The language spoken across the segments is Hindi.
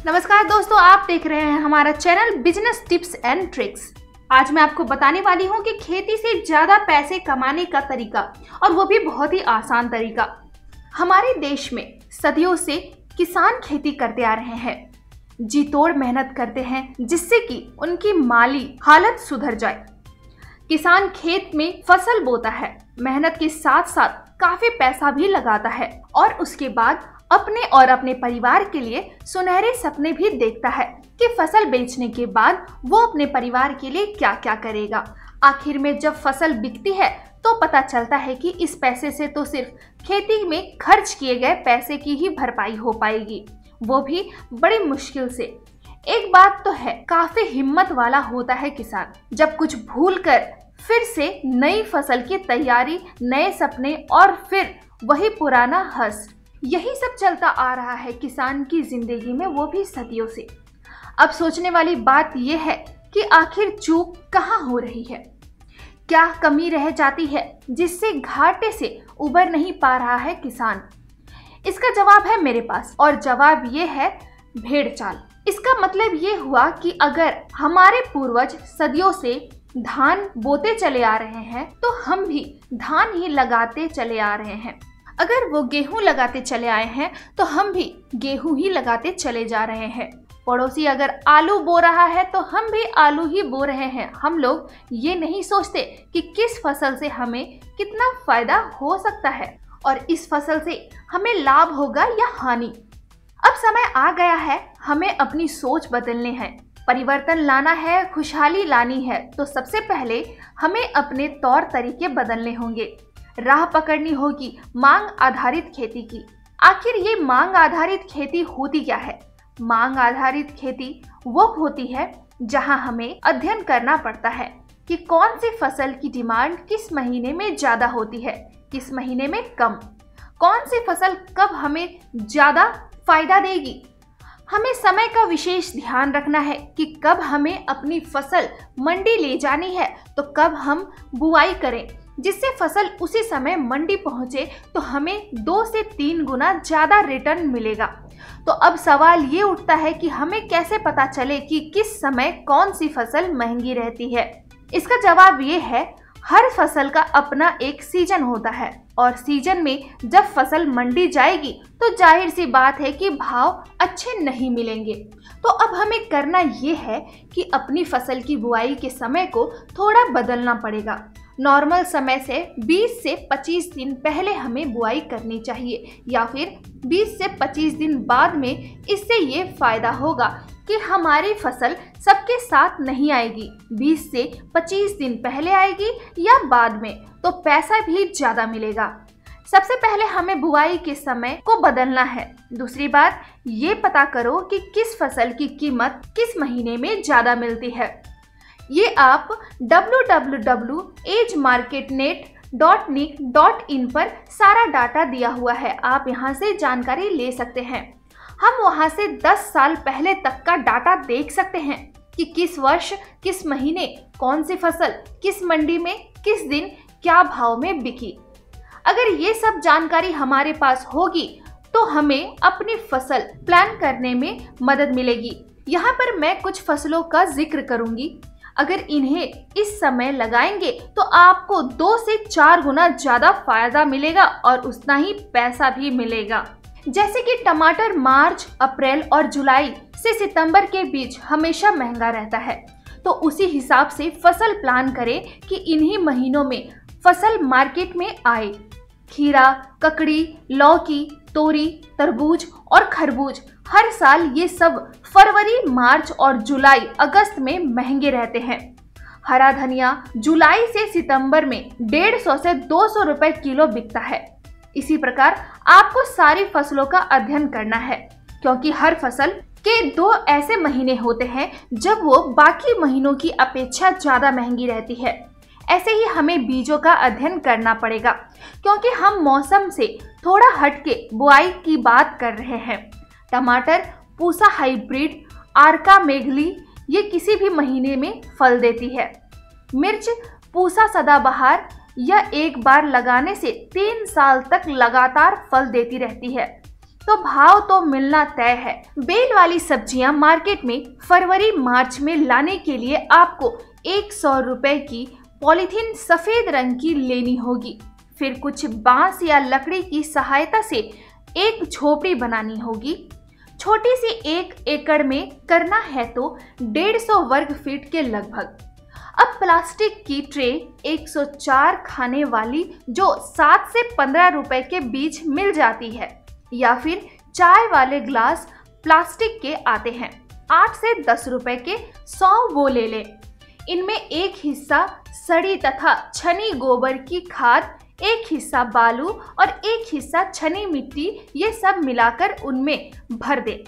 नमस्कार दोस्तों, आप देख रहे हैं हमारा channel business tips and tricks. आज मैं आपको बताने वाली हूं कि खेती से ज्यादा पैसे कमाने का तरीका, और वो भी बहुत ही आसान तरीका। हमारे देश में सदियों से किसान खेती करते आ रहे हैं, जी तोड़ मेहनत करते हैं जिससे कि उनकी माली हालत सुधर जाए। किसान खेत में फसल बोता है, मेहनत के साथ साथ काफी पैसा भी लगाता है और उसके बाद अपने और अपने परिवार के लिए सुनहरे सपने भी देखता है कि फसल बेचने के बाद वो अपने परिवार के लिए क्या क्या करेगा। आखिर में जब फसल बिकती है तो पता चलता है कि इस पैसे से तो सिर्फ खेती में खर्च किए गए पैसे की ही भरपाई हो पाएगी, वो भी बड़ी मुश्किल से। एक बात तो है, काफी हिम्मत वाला होता है किसान, जब कुछ भूल कर फिर से नई फसल की तैयारी, नए सपने और फिर वही पुराना हंस। यही सब चलता आ रहा है किसान की जिंदगी में, वो भी सदियों से। अब सोचने वाली बात यह है कि आखिर चूक कहाँ हो रही है, क्या कमी रह जाती है जिससे घाटे से उबर नहीं पा रहा है किसान। इसका जवाब है मेरे पास, और जवाब ये है भेड़ चाल। इसका मतलब ये हुआ कि अगर हमारे पूर्वज सदियों से धान बोते चले आ रहे हैं तो हम भी धान ही लगाते चले आ रहे हैं। अगर वो गेहूं लगाते चले आए हैं तो हम भी गेहूं ही लगाते चले जा रहे हैं। पड़ोसी अगर आलू बो रहा है तो हम भी आलू ही बो रहे हैं। हम लोग ये नहीं सोचते कि किस फसल से हमें कितना फायदा हो सकता है और इस फसल से हमें लाभ होगा या हानि। अब समय आ गया है, हमें अपनी सोच बदलने हैं, परिवर्तन लाना है, खुशहाली लानी है। तो सबसे पहले हमें अपने तौर तरीके बदलने होंगे, राह पकड़नी होगी मांग आधारित खेती की। आखिर ये मांग आधारित खेती होती क्या है? मांग आधारित खेती वो होती है जहां हमें अध्ययन करना पड़ता है कि कौन सी फसल की डिमांड किस महीने में ज्यादा होती है, किस महीने में कम, कौन सी फसल कब हमें ज्यादा फायदा देगी। हमें समय का विशेष ध्यान रखना है कि कब हमें अपनी फसल मंडी ले जानी है तो कब हम बुआई करें, जिससे फसल उसी समय मंडी पहुंचे तो हमें 2 से 3 गुना ज्यादा रिटर्न मिलेगा। तो अब सवाल ये उठता है कि हमें कैसे पता चले कि किस समय कौन सी फसल महंगी रहती है। इसका जवाब ये है, हर फसल का अपना एक सीजन होता है और सीजन में जब फसल मंडी जाएगी तो जाहिर सी बात है कि भाव अच्छे नहीं मिलेंगे। तो अब हमें करना ये है कि अपनी फसल की बुआई के समय को थोड़ा बदलना पड़ेगा। नॉर्मल समय से 20 से 25 दिन पहले हमें बुआई करनी चाहिए, या फिर 20 से 25 दिन बाद में। इससे ये फायदा होगा कि हमारी फसल सबके साथ नहीं आएगी, 20 से 25 दिन पहले आएगी या बाद में, तो पैसा भी ज्यादा मिलेगा। सबसे पहले हमें बुआई के समय को बदलना है। दूसरी बात, ये पता करो कि किस फसल की कीमत किस महीने में ज्यादा मिलती है। ये आप www.agemarketnet.nic.in पर सारा डाटा दिया हुआ है, आप यहाँ से जानकारी ले सकते हैं। हम वहाँ से 10 साल पहले तक का डाटा देख सकते हैं कि किस वर्ष किस महीने कौन सी फसल किस मंडी में किस दिन क्या भाव में बिकी। अगर ये सब जानकारी हमारे पास होगी तो हमें अपनी फसल प्लान करने में मदद मिलेगी। यहाँ पर मैं कुछ फसलों का जिक्र करूंगी। अगर इन्हें इस समय लगाएंगे तो आपको 2 से 4 गुना ज्यादा फायदा मिलेगा और उतना ही पैसा भी मिलेगा। जैसे कि टमाटर मार्च, अप्रैल और जुलाई से सितंबर के बीच हमेशा महंगा रहता है, तो उसी हिसाब से फसल प्लान करें कि इन्हीं महीनों में फसल मार्केट में आए। खीरा, ककड़ी, लौकी, तोरी, तरबूज और खरबूज, हर साल ये सब फरवरी, मार्च और जुलाई, अगस्त में महंगे रहते हैं। हरा धनिया जुलाई से सितंबर में 150 से 200 रुपए किलो बिकता है। इसी प्रकार आपको सारी फसलों का अध्ययन करना है, क्योंकि हर फसल के 2 ऐसे महीने होते हैं जब वो बाकी महीनों की अपेक्षा ज्यादा महंगी रहती है। ऐसे ही हमें बीजों का अध्ययन करना पड़ेगा, क्योंकि हम मौसम से थोड़ा हटके बुआई की बात कर रहे हैं। टमाटर पूसा हाइब्रिड, आर्का मेघली, ये किसी भी महीने में फल देती है। मिर्च पूसा सदाबहार, यह एक बार लगाने से 3 साल तक लगातार फल देती रहती है। तो भाव तो मिलना तय है। बेल वाली सब्जियां मार्केट में फरवरी मार्च में लाने के लिए आपको 100 रुपए की पॉलीथीन सफेद रंग की लेनी होगी। फिर कुछ बांस या लकड़ी की सहायता से एक झोपड़ी बनानी होगी। छोटी सी 1 एकड़ में करना है तो 150 वर्ग फीट के लगभग। अब प्लास्टिक की ट्रे 104 खाने वाली जो 7 से 15 रुपए के बीच मिल जाती है, या फिर चाय वाले ग्लास प्लास्टिक के आते हैं 8 से 10 रुपए के 100 वो ले लें। इनमें एक हिस्सा सड़ी तथा छनी गोबर की खाद, एक हिस्सा बालू और एक हिस्सा छनी मिट्टी, ये सब मिलाकर उनमें भर दें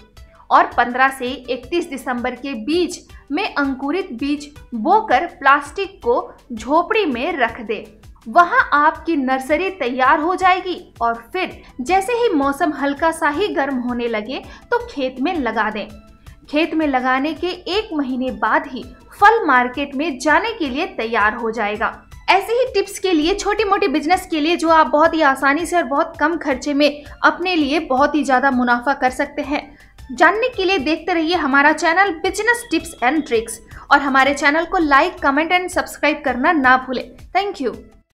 और 15 से 31 दिसंबर के बीच में अंकुरित बीज बोकर प्लास्टिक को झोपड़ी में रख दें। वहां आपकी नर्सरी तैयार हो जाएगी और फिर जैसे ही मौसम हल्का सा ही गर्म होने लगे तो खेत में लगा दें। खेत में लगाने के 1 महीने बाद ही फल मार्केट में जाने के लिए तैयार हो जाएगा। ऐसे ही टिप्स के लिए, छोटी मोटी बिजनेस के लिए, जो आप बहुत ही आसानी से और बहुत कम खर्चे में अपने लिए बहुत ही ज्यादा मुनाफा कर सकते हैं, जानने के लिए देखते रहिए हमारा channel business tips and tricks और हमारे चैनल को लाइक, कमेंट एंड सब्सक्राइब करना ना भूलें। Thank you.